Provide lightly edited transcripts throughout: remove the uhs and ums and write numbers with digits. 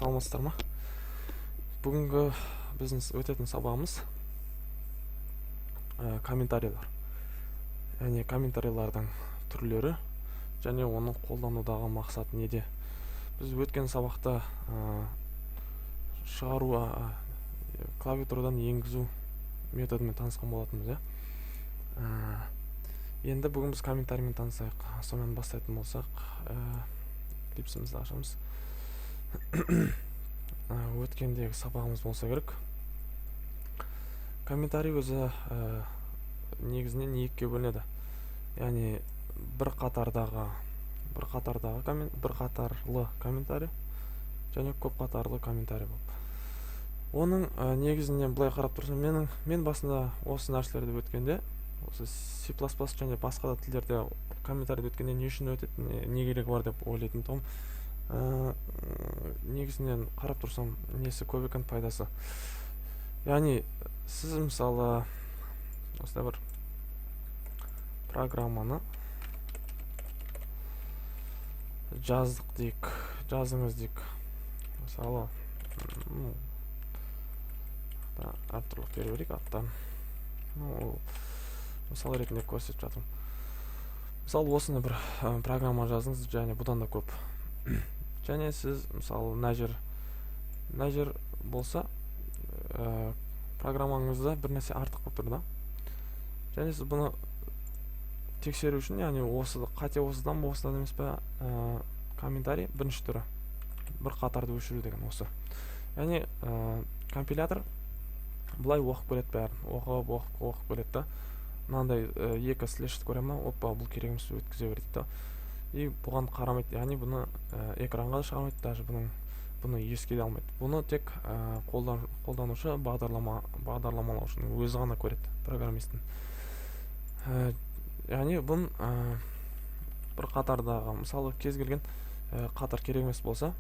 саламатсыздар ма? Бүгінгі біздің өтетін сабағымыз комментарийлер. Яғни комментарийлардың түрлері және оны қолданудағы мақсат неде? Біз өткен сабақта шығару клавиатурадан енгізу методымен танысқан болатынбыз, Енді бүгін біз комментариймен танысайық. Сонымен бастайтын болсақ, клипсімізді ашамыз. Өткендегі сабағымыз болса керек. Комментарий өзі негізінен екіге бөлінеді. Яғни бір қатарлы комментарий және көп қатарлы комментарий болып. Оның негізінен былай қарап тұрсам, мен басында осы нәрселерді өткенде, осы C++ және басқа да тілдерде комментарийді өткенде не үшін өтеді, не керек бар деп ойлайтын тұғым. Негізінен қарап тұрсам, несі көп екен пайдасы. Яғни сіз мысалы осылай бір программаны жазыңыз дейік. Мысалы әртүрлі беру аттан. Мысалы ретінде көрсетіп жатырмын. Мысалы осыны бір программа жазыңыз, және бұдан да көп. Және сіз мысалы нәжір болса, программаңызда бір нәрсе артық болып тұр да. Және сіз бұны тексеру үшін, яғни қате осыдан ба, осыдан емес пе, комментарий бірінші түрі бір қатарды өшіру деген осы. Яғни компилятор бұлай оқып көреді бәрін, оқып көреді да. Мынандай екі слешті көре ма, опа, бұл керек емес, өткізе береді да. И бұған қарамайды, яғни бұны экранға да шығармайды, даже бұны еске де алмайды. Бұны тек қолданушы бағдарламалаушының өзі ғана көреді, программисттің. Яғни бұны бір қатардағы, мысалы кез келген қатар керек емес болса,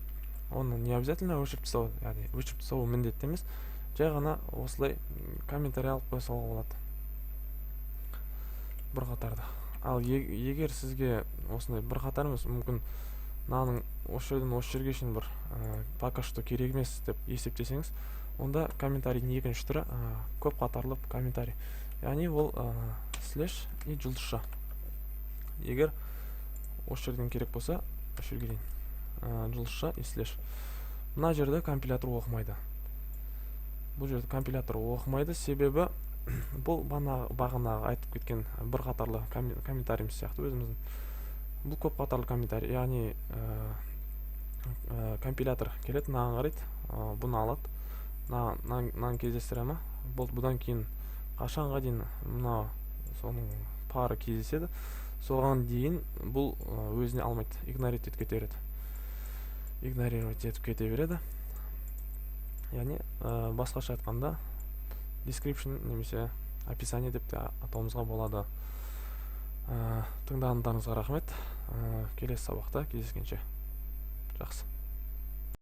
оны не обязательно өшіріп тастау, яғни өшіріп тастау міндетті емес, жай ғана осылай комментарий алып қоя салуға болады бір қатарда. Ал егер сізге осындай бір қатар емес, мүмкін мынаның осы жерден осы жерге шейін бір пока что керек емес деп есептесеңіз, онда комментарийдің екінші түрі көп қатарлы комментарий. Яғни ол слеш и жұлдызша. Егер осы жерден керек болса, осы жерге дейін жұлдызша и слеш. Мына жерде компилятор оқымайды. Бұл жерде компилятор оқымайды, себебі бұл бағанағы айтып кеткен бір қатарлы комментарийіміз сияқты өзіміздің. Бұл көп қатарлы комментарий, яғни компилятор келеді, мынаған қарайды, бұны алады, мынаны кездестіре ма, бұдан кейін қашанға дейін мына соның пары кездеседі, соған дейін бұл өзіне алмайды, игнорировать етіп кете береді. Яғни басқаша айтқанда description немесе описание деп те атауымызға болады. Тыңдағандарыңызға рахмет. Келесі сабақта кездескенше. Жақсы.